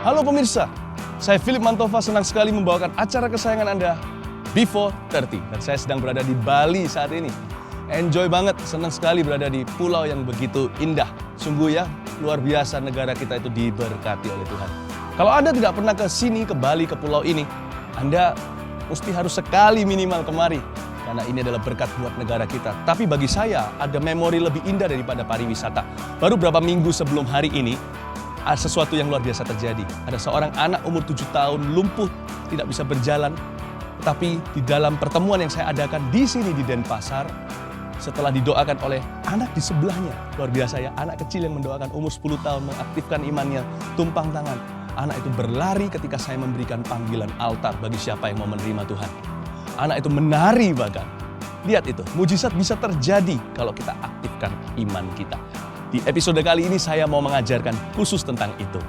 Halo pemirsa, saya Philip Mantova senang sekali membawakan acara kesayangan Anda, Before 30. Dan saya sedang berada di Bali saat ini. Enjoy banget, senang sekali berada di pulau yang begitu indah. Sungguh ya, luar biasa negara kita itu diberkati oleh Tuhan. Kalau Anda tidak pernah ke sini, ke Bali, ke pulau ini, Anda mesti harus sekali minimal kemari. Karena ini adalah berkat buat negara kita. Tapi bagi saya, ada memori lebih indah daripada pariwisata. Baru beberapa minggu sebelum hari ini, ada sesuatu yang luar biasa terjadi. Ada seorang anak umur 7 tahun lumpuh, tidak bisa berjalan. Tapi di dalam pertemuan yang saya adakan di sini di Denpasar, setelah didoakan oleh anak di sebelahnya, luar biasa ya, anak kecil yang mendoakan umur 10 tahun, mengaktifkan imannya, tumpang tangan. Anak itu berlari ketika saya memberikan panggilan altar bagi siapa yang mau menerima Tuhan. Anak itu menari bahkan. Lihat itu, mujizat bisa terjadi kalau kita aktifkan iman kita. Di episode kali ini saya mau mengajarkan khusus tentang itu.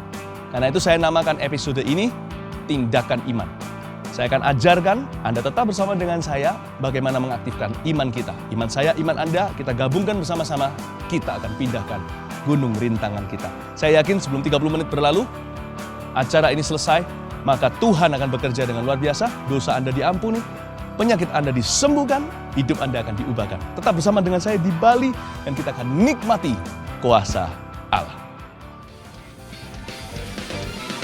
Karena itu saya namakan episode ini Tindakan Iman. Saya akan ajarkan, Anda tetap bersama dengan saya bagaimana mengaktifkan iman kita. Iman saya, iman Anda, kita gabungkan bersama-sama, kita akan pindahkan gunung rintangan kita. Saya yakin sebelum 30 menit berlalu, acara ini selesai, maka Tuhan akan bekerja dengan luar biasa, dosa Anda diampuni, penyakit Anda disembuhkan, hidup Anda akan diubahkan. Tetap bersama dengan saya di Bali dan kita akan nikmati kuasa Allah.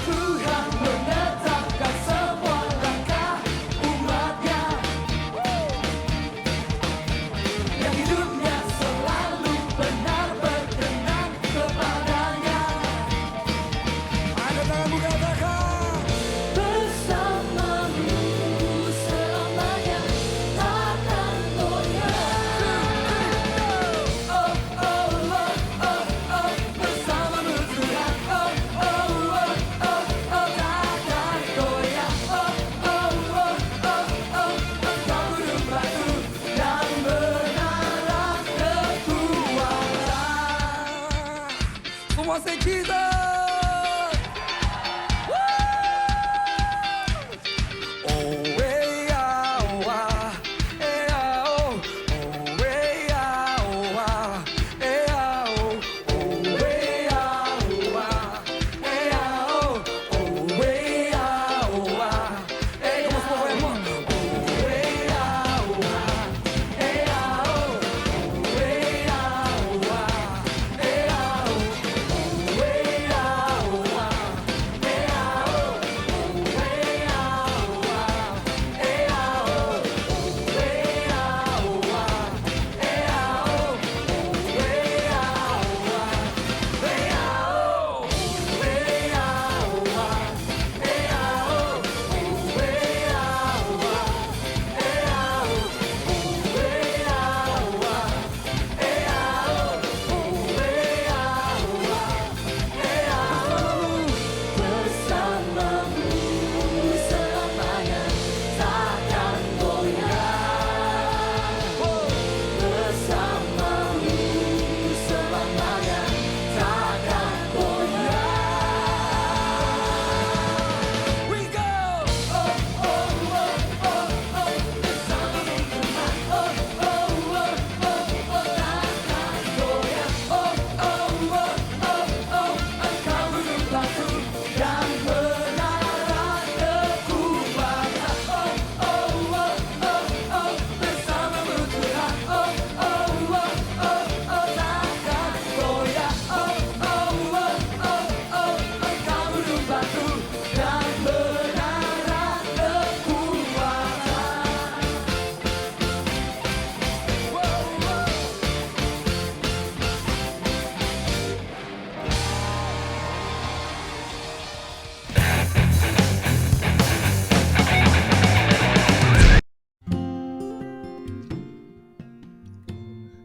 Tuhan menetapkan semua langkah umatnya yang hidupnya selalu benar berkenan kepadanya. Angkat tanganmu katakan, bersamamu selamanya takkan goyah. Oh, oh, oh, oh, oh, bersamamu Tuhan. Oh, oh, oh, oh, oh, takkan goyah. Oh, oh, oh, oh, oh, engkau gunung batu dan menara kekuatan. Semua kita.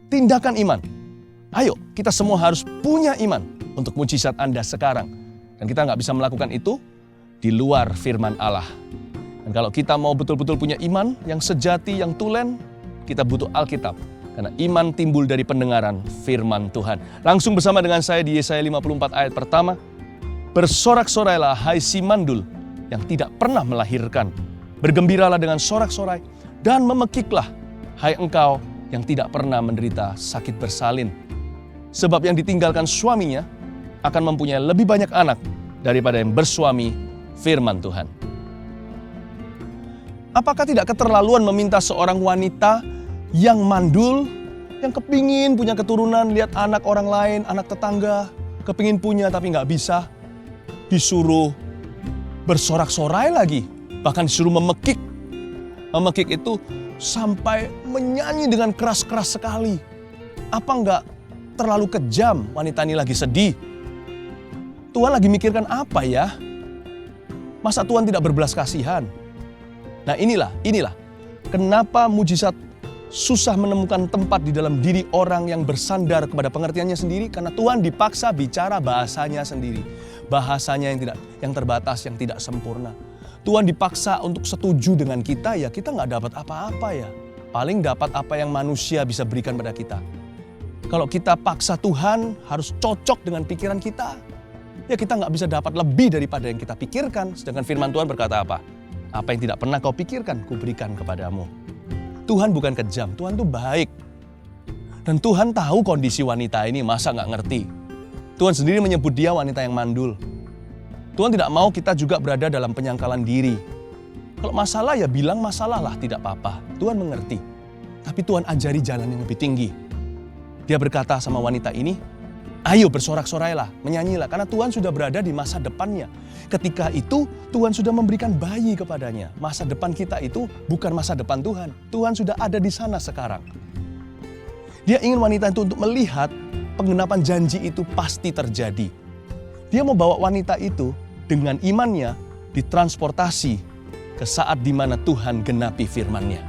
Tindakan iman. Ayo, kita semua harus punya iman untuk mujizat Anda sekarang. Dan kita nggak bisa melakukan itu di luar firman Allah. Dan kalau kita mau betul-betul punya iman yang sejati, yang tulen, kita butuh Alkitab. Karena iman timbul dari pendengaran firman Tuhan. Langsung bersama dengan saya di Yesaya 54 ayat pertama. Bersorak-sorailah hai si mandul yang tidak pernah melahirkan. Bergembiralah dengan sorak-sorai dan memekiklah hai engkau yang tidak pernah menderita sakit bersalin. Sebab yang ditinggalkan suaminya akan mempunyai lebih banyak anak daripada yang bersuami, firman Tuhan. Apakah tidak keterlaluan meminta seorang wanita yang mandul, yang kepingin punya keturunan, lihat anak orang lain, anak tetangga, kepingin punya tapi nggak bisa, disuruh bersorak-sorai lagi, bahkan disuruh memekik. Memekik itu sampai menyanyi dengan keras-keras sekali. Apa nggak terlalu kejam wanita ini lagi sedih? Tuhan lagi mikirkan apa ya? Masa Tuhan tidak berbelas kasihan? Nah inilah kenapa mujizat susah menemukan tempat di dalam diri orang yang bersandar kepada pengertiannya sendiri, karena Tuhan dipaksa bicara bahasanya sendiri. Bahasanya yang terbatas, yang tidak sempurna. Tuhan dipaksa untuk setuju dengan kita, ya kita nggak dapat apa-apa ya. Paling dapat apa yang manusia bisa berikan pada kita. Kalau kita paksa Tuhan harus cocok dengan pikiran kita, ya kita nggak bisa dapat lebih daripada yang kita pikirkan. Sedangkan firman Tuhan berkata apa? Apa yang tidak pernah kau pikirkan, kuberikan kepadamu. Tuhan bukan kejam, Tuhan tuh baik. Dan Tuhan tahu kondisi wanita ini, masa nggak ngerti. Tuhan sendiri menyebut dia wanita yang mandul. Tuhan tidak mau kita juga berada dalam penyangkalan diri. Kalau masalah ya bilang masalah lah, tidak apa-apa. Tuhan mengerti. Tapi Tuhan ajari jalan yang lebih tinggi. Dia berkata sama wanita ini, ayo bersorak-sorailah, menyanyilah. Karena Tuhan sudah berada di masa depannya. Ketika itu Tuhan sudah memberikan bayi kepadanya. Masa depan kita itu bukan masa depan Tuhan. Tuhan sudah ada di sana sekarang. Dia ingin wanita itu untuk melihat penggenapan janji itu pasti terjadi. Dia mau bawa wanita itu dengan imannya ditransportasi ke saat di mana Tuhan genapi firman-Nya.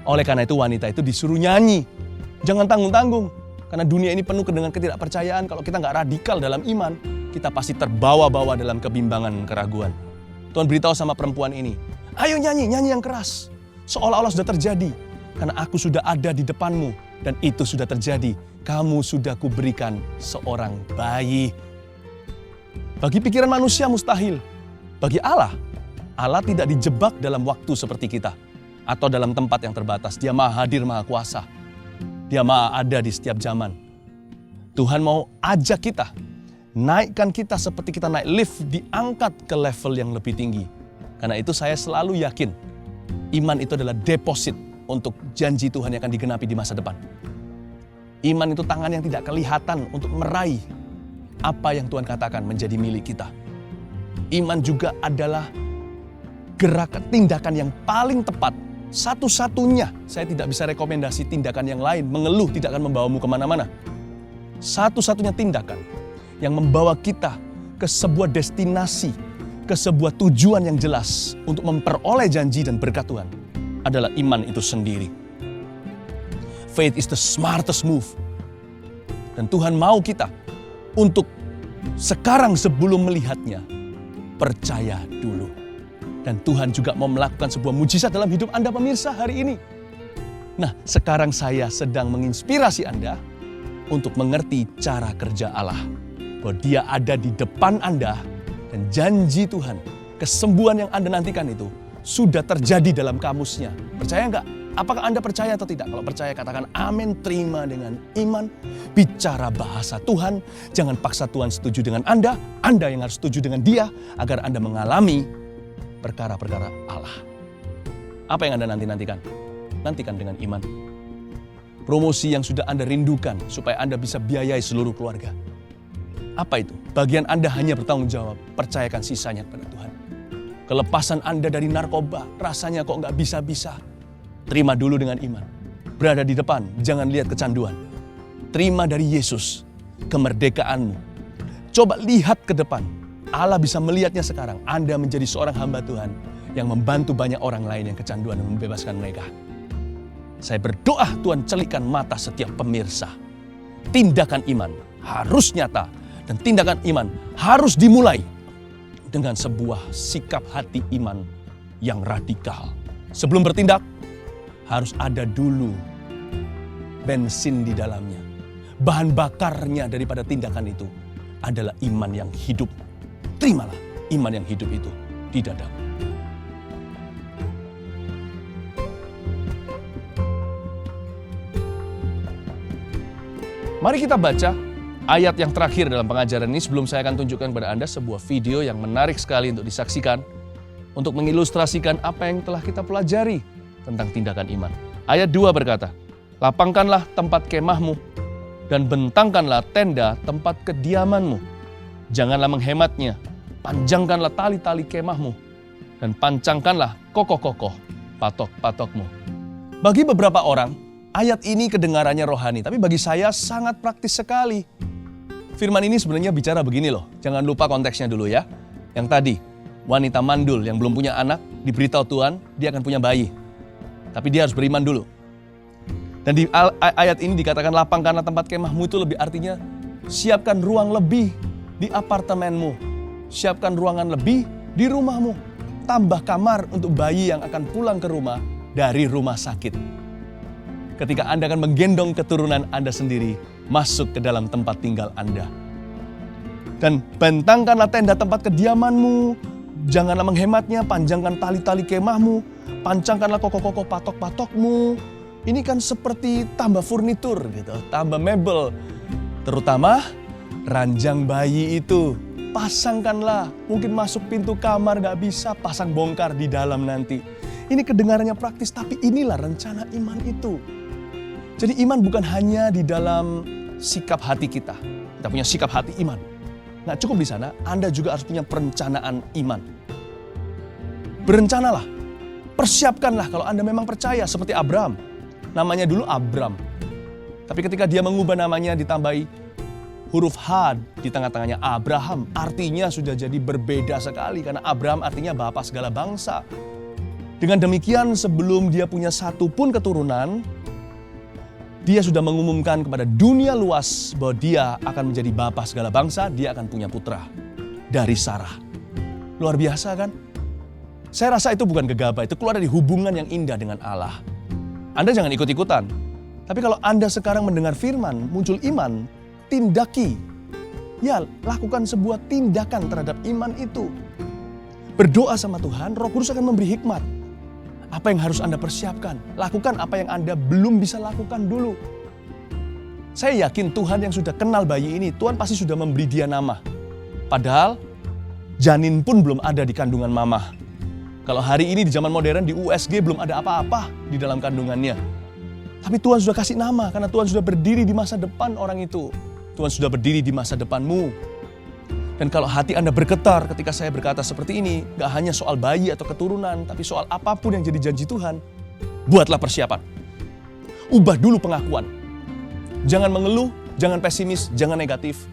Oleh karena itu wanita itu disuruh nyanyi. Jangan tanggung-tanggung. Karena dunia ini penuh dengan ketidakpercayaan. Kalau kita nggak radikal dalam iman, kita pasti terbawa-bawa dalam kebimbangan, keraguan. Tuhan beritahu sama perempuan ini, ayo nyanyi yang keras. Seolah-olah sudah terjadi. Karena aku sudah ada di depanmu. Dan itu sudah terjadi. Kamu sudah kuberikan seorang bayi. Bagi pikiran manusia mustahil. Bagi Allah, Allah tidak dijebak dalam waktu seperti kita. Atau dalam tempat yang terbatas. Dia maha hadir, maha kuasa. Dia maha ada di setiap zaman. Tuhan mau ajak kita, naikkan kita seperti kita naik lift, diangkat ke level yang lebih tinggi. Karena itu saya selalu yakin, iman itu adalah deposit untuk janji Tuhan yang akan digenapi di masa depan. Iman itu tangan yang tidak kelihatan untuk meraih apa yang Tuhan katakan menjadi milik kita. Iman juga adalah gerakan, tindakan yang paling tepat. Satu-satunya, saya tidak bisa rekomendasi tindakan yang lain. Mengeluh tidak akan membawamu kemana-mana. Satu-satunya tindakan yang membawa kita ke sebuah destinasi, ke sebuah tujuan yang jelas untuk memperoleh janji dan berkat Tuhan adalah iman itu sendiri. Faith is the smartest move. Dan Tuhan mau kita untuk sekarang sebelum melihatnya, percaya dulu. Dan Tuhan juga mau melakukan sebuah mujizat dalam hidup Anda pemirsa hari ini. Nah, sekarang saya sedang menginspirasi Anda untuk mengerti cara kerja Allah. Bahwa Dia ada di depan Anda dan janji Tuhan, kesembuhan yang Anda nantikan itu sudah terjadi dalam kamusnya. Percaya enggak? Apakah Anda percaya atau tidak? Kalau percaya katakan amin, terima dengan iman. Bicara bahasa Tuhan, jangan paksa Tuhan setuju dengan Anda yang harus setuju dengan Dia agar Anda mengalami perkara-perkara Allah. Apa yang Anda nantikan? Nantikan dengan iman. Promosi yang sudah Anda rindukan supaya Anda bisa biayai seluruh keluarga. Apa itu? Bagian Anda hanya bertanggung jawab, percayakan sisanya kepada Tuhan. Kelepasan Anda dari narkoba, rasanya kok nggak bisa-bisa. Terima dulu dengan iman. Berada di depan, jangan lihat kecanduan. Terima dari Yesus kemerdekaanmu. Coba lihat ke depan. Allah bisa melihatnya sekarang. Anda menjadi seorang hamba Tuhan yang membantu banyak orang lain yang kecanduan dan membebaskan mereka. Saya berdoa Tuhan celikkan mata setiap pemirsa. tindakan iman harus nyata. Dan tindakan iman harus dimulai dengan sebuah sikap hati iman yang radikal. Sebelum bertindak, harus ada dulu bensin di dalamnya. Bahan bakarnya daripada tindakan itu adalah iman yang hidup. Terimalah iman yang hidup itu di dadamu. Mari kita baca ayat yang terakhir dalam pengajaran ini. Sebelum saya akan tunjukkan kepada Anda sebuah video yang menarik sekali untuk disaksikan, untuk mengilustrasikan apa yang telah kita pelajari tentang tindakan iman. Ayat 2 berkata, lapangkanlah tempat kemahmu dan bentangkanlah tenda tempat kediamanmu. Janganlah menghematnya, panjangkanlah tali-tali kemahmu dan pancangkanlah kokoh-kokoh patok-patokmu. Bagi beberapa orang, ayat ini kedengarannya rohani, tapi bagi saya sangat praktis sekali. Firman ini sebenarnya bicara begini loh, jangan lupa konteksnya dulu ya. Yang tadi, wanita mandul yang belum punya anak, diberitahu Tuhan, dia akan punya bayi. Tapi dia harus beriman dulu. Dan di ayat ini dikatakan lapangkanlah tempat kemahmu, itu lebih artinya siapkan ruang lebih di apartemenmu. Siapkan ruangan lebih di rumahmu. Tambah kamar untuk bayi yang akan pulang ke rumah dari rumah sakit. Ketika Anda akan menggendong keturunan Anda sendiri masuk ke dalam tempat tinggal Anda. Dan bentangkanlah tenda tempat kediamanmu, janganlah menghematnya, panjangkan tali-tali kemahmu, pancangkanlah kokoh-kokoh patok-patokmu. Ini kan seperti tambah furnitur gitu, tambah mebel. Terutama ranjang bayi itu, pasangkanlah. Mungkin masuk pintu kamar gak bisa, pasang bongkar di dalam nanti. Ini kedengarannya praktis, tapi inilah rencana iman itu. Jadi iman bukan hanya di dalam sikap hati kita. Kita punya sikap hati iman. Nah, cukup di sana, Anda juga harus punya perencanaan iman. Berencanalah, persiapkanlah kalau Anda memang percaya seperti Abraham. Namanya dulu Abram. Tapi ketika dia mengubah namanya ditambahi huruf H di tengah-tengahnya Abraham. Artinya sudah jadi berbeda sekali karena Abraham artinya bapa segala bangsa. Dengan demikian sebelum dia punya satu pun keturunan, dia sudah mengumumkan kepada dunia luas bahwa dia akan menjadi bapa segala bangsa, dia akan punya putra dari Sarah. Luar biasa kan? Saya rasa itu bukan gegabah, itu keluar dari hubungan yang indah dengan Allah. Anda jangan ikut-ikutan. Tapi kalau Anda sekarang mendengar firman, muncul iman, tindaki. Ya, lakukan sebuah tindakan terhadap iman itu. Berdoa sama Tuhan, Roh Kudus akan memberi hikmat. Apa yang harus Anda persiapkan? Lakukan apa yang Anda belum bisa lakukan dulu. Saya yakin Tuhan yang sudah kenal bayi ini, Tuhan pasti sudah memberi dia nama. Padahal janin pun belum ada di kandungan mama. Kalau hari ini di zaman modern di USG belum ada apa-apa di dalam kandungannya. Tapi Tuhan sudah kasih nama karena Tuhan sudah berdiri di masa depan orang itu. Tuhan sudah berdiri di masa depanmu. Dan kalau hati Anda bergetar ketika saya berkata seperti ini, gak hanya soal bayi atau keturunan, tapi soal apapun yang jadi janji Tuhan, buatlah persiapan. Ubah dulu pengakuan. Jangan mengeluh, jangan pesimis, jangan negatif.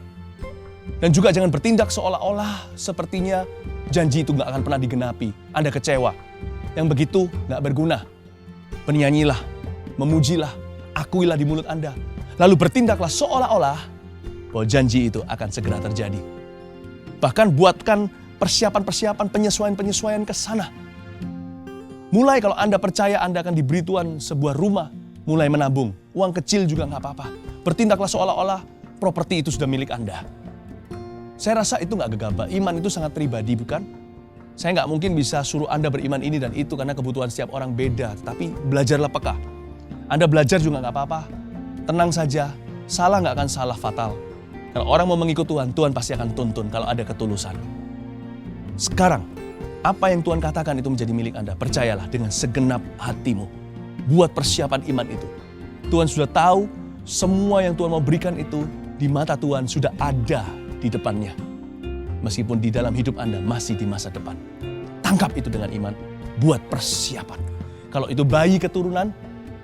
Dan juga jangan bertindak seolah-olah sepertinya janji itu gak akan pernah digenapi. Anda kecewa. Yang begitu gak berguna. Bernyanyilah, memujilah, akuilah di mulut Anda. Lalu bertindaklah seolah-olah bahwa janji itu akan segera terjadi. Bahkan buatkan persiapan-persiapan, penyesuaian-penyesuaian ke sana. Mulai kalau Anda percaya Anda akan diberi Tuhan sebuah rumah, mulai menabung. Uang kecil juga gak apa-apa. Bertindaklah seolah-olah properti itu sudah milik Anda. Saya rasa itu gak gegabah. Iman itu sangat pribadi, bukan? Saya gak mungkin bisa suruh Anda beriman ini dan itu karena kebutuhan setiap orang beda. Tapi belajarlah peka. Anda belajar juga gak apa-apa. Tenang saja, salah gak akan salah fatal. Kalau orang mau mengikut Tuhan, Tuhan pasti akan tuntun kalau ada ketulusan. Sekarang, apa yang Tuhan katakan itu menjadi milik Anda. Percayalah dengan segenap hatimu. Buat persiapan iman itu. Tuhan sudah tahu semua yang Tuhan mau berikan itu di mata Tuhan sudah ada di depannya. Meskipun di dalam hidup Anda masih di masa depan. Tangkap itu dengan iman. Buat persiapan. Kalau itu bayi keturunan,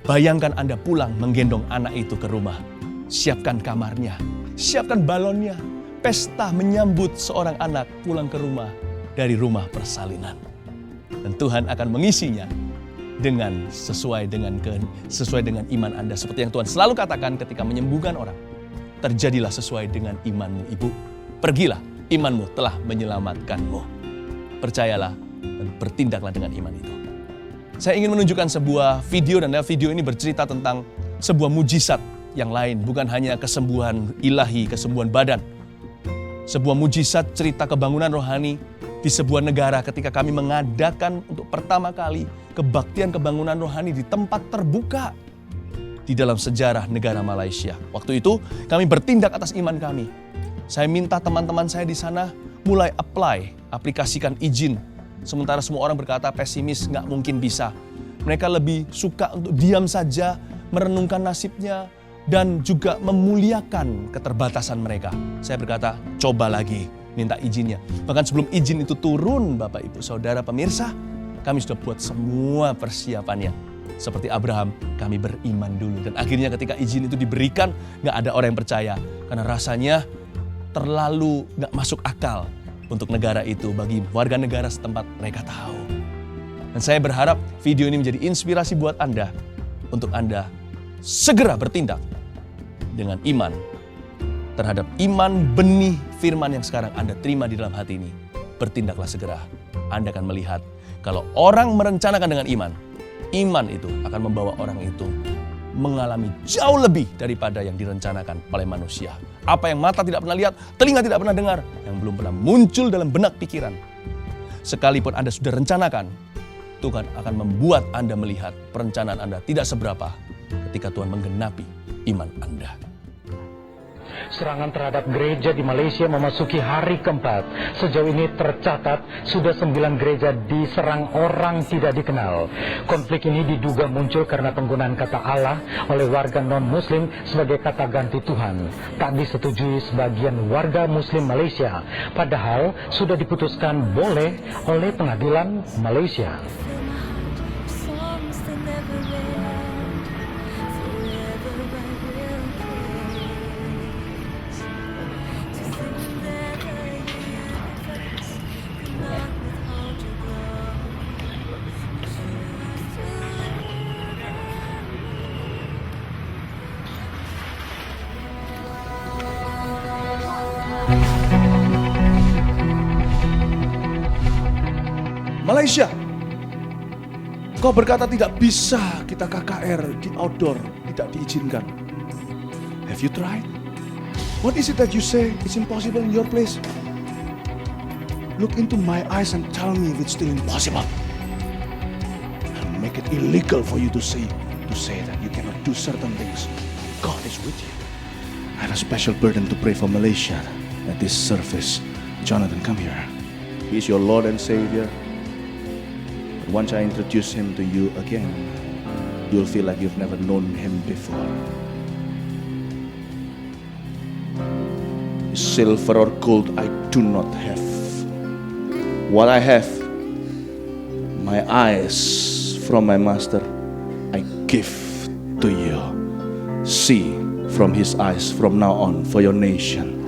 bayangkan Anda pulang menggendong anak itu ke rumah. Siapkan kamarnya. Siapkan balonnya, pesta menyambut seorang anak pulang ke rumah dari rumah persalinan. Dan Tuhan akan mengisinya sesuai dengan iman Anda. Seperti yang Tuhan selalu katakan ketika menyembuhkan orang. terjadilah sesuai dengan imanmu, Ibu. Pergilah, imanmu telah menyelamatkanmu. Percayalah dan bertindaklah dengan iman itu. Saya ingin menunjukkan sebuah video, dan video ini bercerita tentang sebuah mujizat yang lain. Bukan hanya kesembuhan ilahi, kesembuhan badan. Sebuah mujizat cerita kebangunan rohani di sebuah negara ketika kami mengadakan untuk pertama kali kebaktian kebangunan rohani di tempat terbuka di dalam sejarah negara Malaysia. Waktu itu kami bertindak atas iman kami. Saya minta teman-teman saya di sana mulai aplikasikan izin. Sementara semua orang berkata pesimis, nggak mungkin bisa. Mereka lebih suka untuk diam saja, merenungkan nasibnya, dan juga memuliakan keterbatasan mereka. Saya berkata, coba lagi, minta izinnya. Bahkan sebelum izin itu turun, Bapak Ibu Saudara pemirsa, kami sudah buat semua persiapannya. Seperti Abraham, kami beriman dulu. Dan akhirnya ketika izin itu diberikan, nggak ada orang yang percaya. Karena rasanya terlalu nggak masuk akal untuk negara itu. Bagi warga negara setempat, mereka tahu. Dan saya berharap video ini menjadi inspirasi buat Anda, untuk Anda segera bertindak dengan iman terhadap iman benih firman yang sekarang Anda terima di dalam hati ini. Bertindaklah segera. Anda akan melihat kalau orang merencanakan dengan iman, iman itu akan membawa orang itu mengalami jauh lebih daripada yang direncanakan oleh manusia. Apa yang mata tidak pernah lihat, telinga tidak pernah dengar, yang belum pernah muncul dalam benak pikiran. Sekalipun Anda sudah rencanakan, Tuhan akan membuat Anda melihat perencanaan Anda tidak seberapa ketika Tuhan menggenapi iman Anda. Serangan terhadap gereja di Malaysia memasuki hari keempat. Sejauh ini tercatat sudah 9 gereja diserang orang tidak dikenal. Konflik ini diduga muncul karena penggunaan kata Allah oleh warga non-muslim sebagai kata ganti Tuhan. Tak disetujui sebagian warga muslim Malaysia, padahal sudah diputuskan boleh oleh pengadilan Malaysia. Malaysia, kau berkata tidak bisa kita KKR di outdoor, tidak diizinkan. Have you tried? What is it that you say it's impossible in your place? Look into my eyes and tell me if it's still impossible. I'll make it illegal for you to say that you cannot do certain things. God is with you. I have a special burden to pray for Malaysia at this service. Jonathan, come here. He is your Lord and Savior. Once I introduce him to you again, you'll feel like you've never known him before. Silver or gold I do not have. What I have, my eyes from my master, I give to you. See from his eyes from now on for your nation.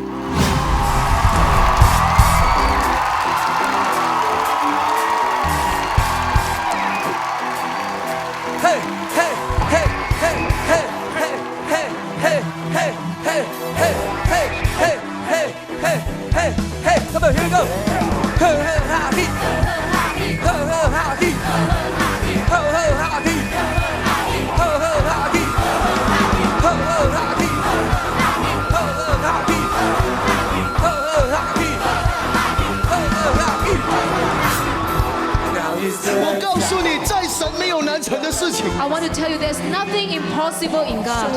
I want to tell you there's nothing impossible in God.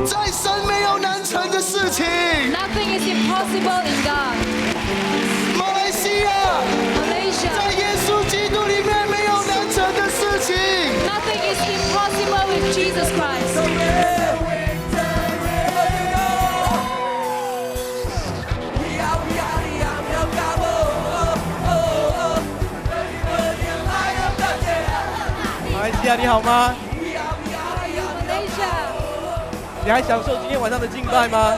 在神没有难成的事情。 Nothing is impossible in God. 马来西亚， Malaysia, 在耶稣基督里面没有难成的事情。 nothing is impossible with Jesus Christ. Malaysia 你好吗？ Malaysia, 你还享受今天晚上的敬拜吗？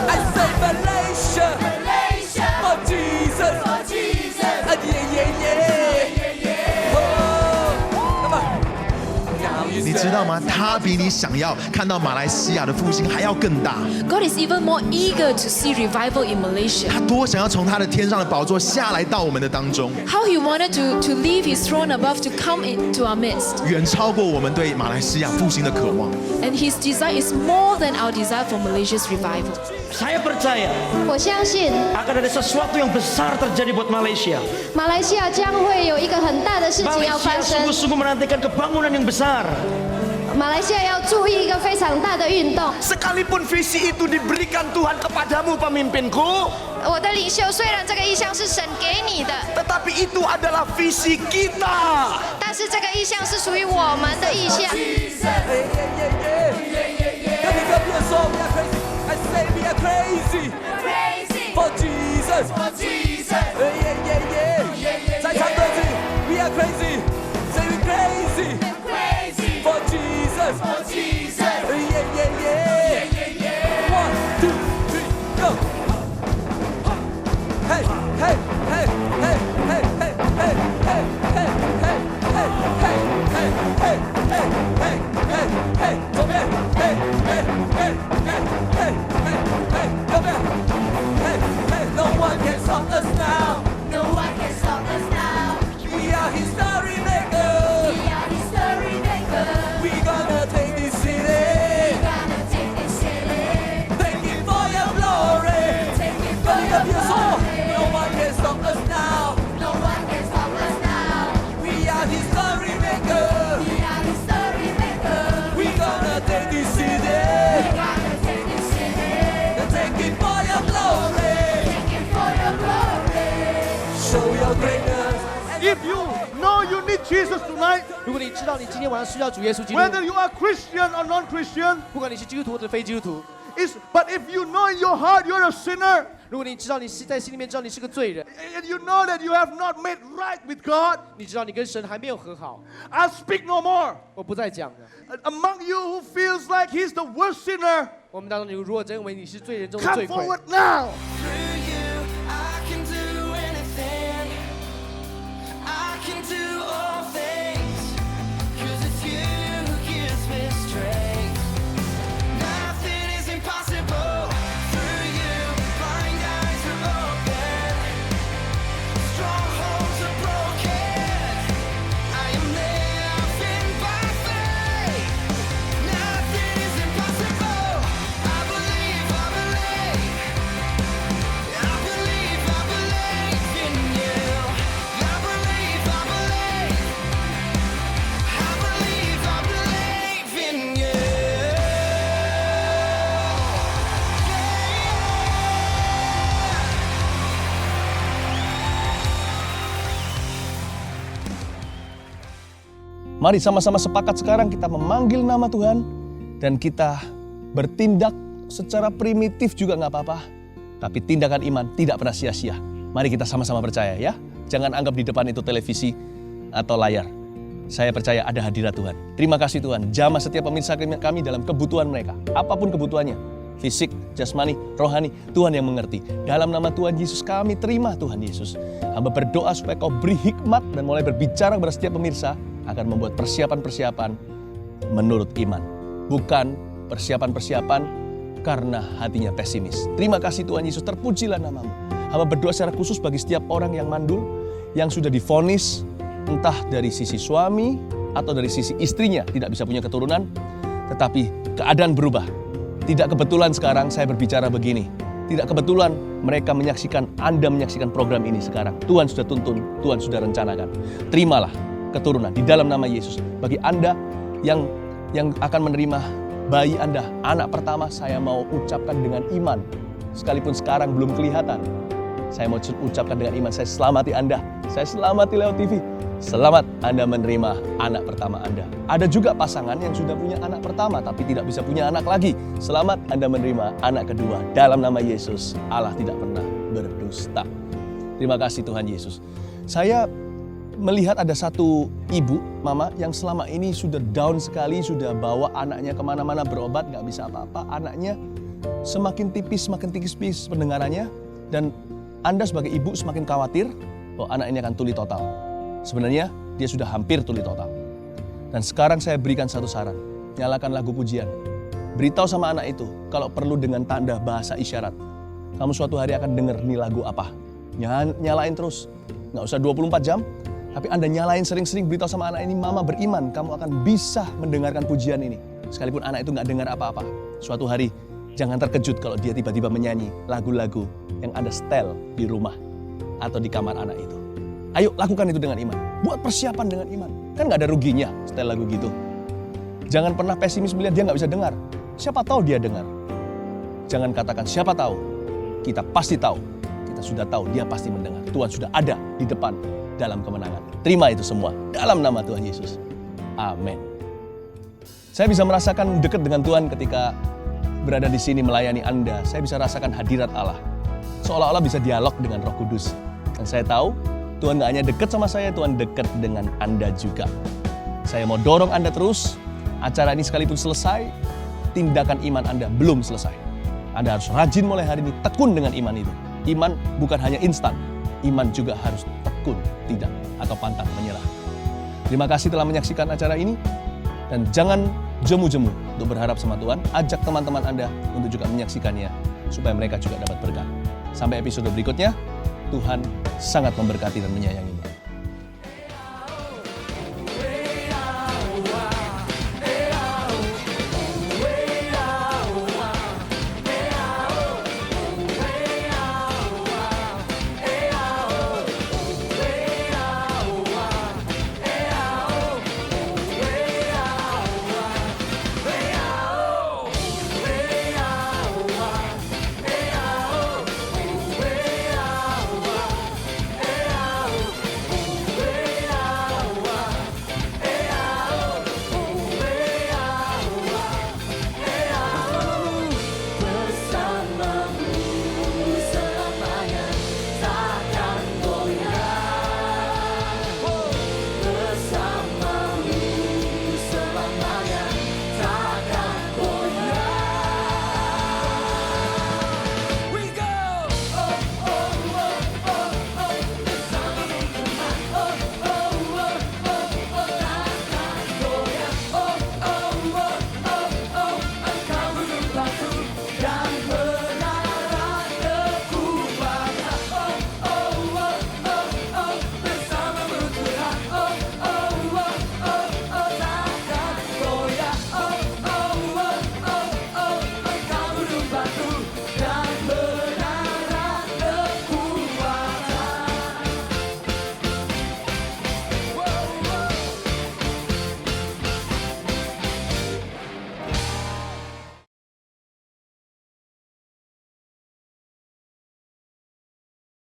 I say Malaysia, for Jesus, yeah, yeah, yeah. Oh, come on. Now you 你知道吗？他比你想要看到马来西亚的复兴还要更大。 God is even more eager to see revival in Malaysia. 他多想要从他的天上的宝座下来到我们的当中， How He wanted to leave His throne above to come into our midst. 远超过我们对马来西亚复兴的渴望。 And His desire is more than our desire for Malaysia's revival. Saya percaya 我相信 akan ada sesuatu yang besar terjadi buat Malaysia. 马来西亚将会有一个很大的事情要发 Malaysia 生。 sungguh-sungguh menantikan kebangunan yang besar. 马来西亚要注意一个非常大的运动。 Sekalipun visi itu diberikan Tuhan kepadamu pemimpinku, 我的领袖虽然这个意向是神给你的， tetapi itu adalah visi kita. 但是这个意向是属于我们的意向。跟你隔壁的说 We are crazy I say we are crazy For Jesus在唱歌曲 We are crazy Say we crazy For Jesus One, two, three, go Hey, hey, hey, hey, hey, hey, hey, hey, hey, hey, hey, hey, hey, hey, hey, hey, hey, 左边 Hey, hey, hey, hey, hey, hey, hey, 右边 Hey, hey, no one can stop us now No one can stop us now. We are history makers We are history makers. We gonna take this city Gonna take this city. Take it for your glory Take it 跟 for 你隔 your 壁的说 glory. No one can stop us now No one can stop us now. We are history makers We are history makers. We gonna take this city Gonna take this city. Take it for your glory Take it for your glory. Show your greatness If you know you need Jesus tonight, 如果你知道你今天晚上需要主耶稣基督， Whether you are Christian or non-Christian, 不管你是基督徒或者非基督徒， but if you know in your heart you're a sinner, 如果你知道你是在心里面知道你是个罪人， and you know that you have not made right with God, 你知道你跟神还没有和好， I'll speak no more. 我不再讲了。 Among you who feels like he's the worst sinner, 我们当中，你如果真认为你是罪人中的 come 罪魁， forward now. Through you I can do anything I can do all things 'Cause it's you who gives me strength Nothing is impossible Through you blind eyes are open Strongholds are broken I am living by faith Nothing is impossible I believe I believe I believe in you I believe I believe in you Mari sama-sama sepakat sekarang kita memanggil nama Tuhan dan kita bertindak secara primitif juga nggak apa-apa. Tapi tindakan iman tidak pernah sia-sia. Mari kita sama-sama percaya ya. Jangan anggap di depan itu televisi atau layar. Saya percaya ada hadirat Tuhan. Terima kasih Tuhan. Jamah setiap pemirsa kami dalam kebutuhan mereka. Apapun kebutuhannya. Fisik, jasmani, rohani. Tuhan yang mengerti. Dalam nama Tuhan Yesus kami terima Tuhan Yesus. Hamba berdoa supaya kau beri hikmat dan mulai berbicara kepada setiap pemirsa akan membuat persiapan-persiapan menurut iman. Bukan persiapan-persiapan karena hatinya pesimis. Terima kasih Tuhan Yesus, terpujilah namamu. Hamba berdoa secara khusus bagi setiap orang yang mandul, yang sudah divonis entah dari sisi suami atau dari sisi istrinya tidak bisa punya keturunan, tetapi keadaan berubah. Tidak kebetulan sekarang saya berbicara begini. Tidak kebetulan mereka menyaksikan, Anda menyaksikan program ini sekarang. Tuhan sudah tuntun, Tuhan sudah rencanakan. Terimalah keturunan di dalam nama Yesus. Bagi Anda yang akan menerima bayi Anda, anak pertama, saya mau ucapkan dengan iman. Sekalipun sekarang belum kelihatan, saya mau ucapkan dengan iman, saya selamati Anda. Saya selamati lewat TV. Selamat Anda menerima anak pertama Anda. Ada juga pasangan yang sudah punya anak pertama tapi tidak bisa punya anak lagi. Selamat Anda menerima anak kedua. Dalam nama Yesus, Allah tidak pernah berdusta. Terima kasih Tuhan Yesus. Saya melihat ada satu ibu, mama yang selama ini sudah down sekali, sudah bawa anaknya kemana-mana berobat, gak bisa apa-apa. Anaknya semakin tipis pendengarannya. Dan Anda sebagai ibu semakin khawatir bahwa anak ini akan tuli total. Sebenarnya dia sudah hampir tuli total. Dan sekarang saya berikan satu saran. Nyalakan lagu pujian. Beritahu sama anak itu, kalau perlu dengan tanda bahasa isyarat. Kamu suatu hari akan dengar nih lagu apa. Nyalain terus. Nggak usah 24 jam, tapi Anda nyalain sering-sering, beritahu sama anak ini, mama beriman, kamu akan bisa mendengarkan pujian ini. Sekalipun anak itu nggak dengar apa-apa. Suatu hari, jangan terkejut kalau dia tiba-tiba menyanyi lagu-lagu yang Anda setel di rumah atau di kamar anak itu. Ayo lakukan itu dengan iman. Buat persiapan dengan iman. Kan nggak ada ruginya setel lagu gitu. Jangan pernah pesimis melihat dia nggak bisa dengar. Siapa tahu dia dengar. Jangan katakan siapa tahu. Kita pasti tahu. Kita sudah tahu dia pasti mendengar. Tuhan sudah ada di depan dalam kemenangan. Terima itu semua dalam nama Tuhan Yesus. Amin. Saya bisa merasakan dekat dengan Tuhan ketika berada di sini melayani Anda. Saya bisa rasakan hadirat Allah. Seolah-olah bisa dialog dengan Roh Kudus. Dan saya tahu Tuhan gak hanya dekat sama saya, Tuhan dekat dengan Anda juga. Saya mau dorong Anda terus. Acara ini sekalipun selesai, tindakan iman Anda belum selesai. Anda harus rajin mulai hari ini, tekun dengan iman itu. Iman bukan hanya instan, iman juga harus tekun, tidak, atau pantang menyerah. Terima kasih telah menyaksikan acara ini. Dan jangan jemu-jemu untuk berharap sama Tuhan. Ajak teman-teman Anda untuk juga menyaksikannya, supaya mereka juga dapat berkah. Sampai episode berikutnya, Tuhan sangat memberkati dan menyayangi.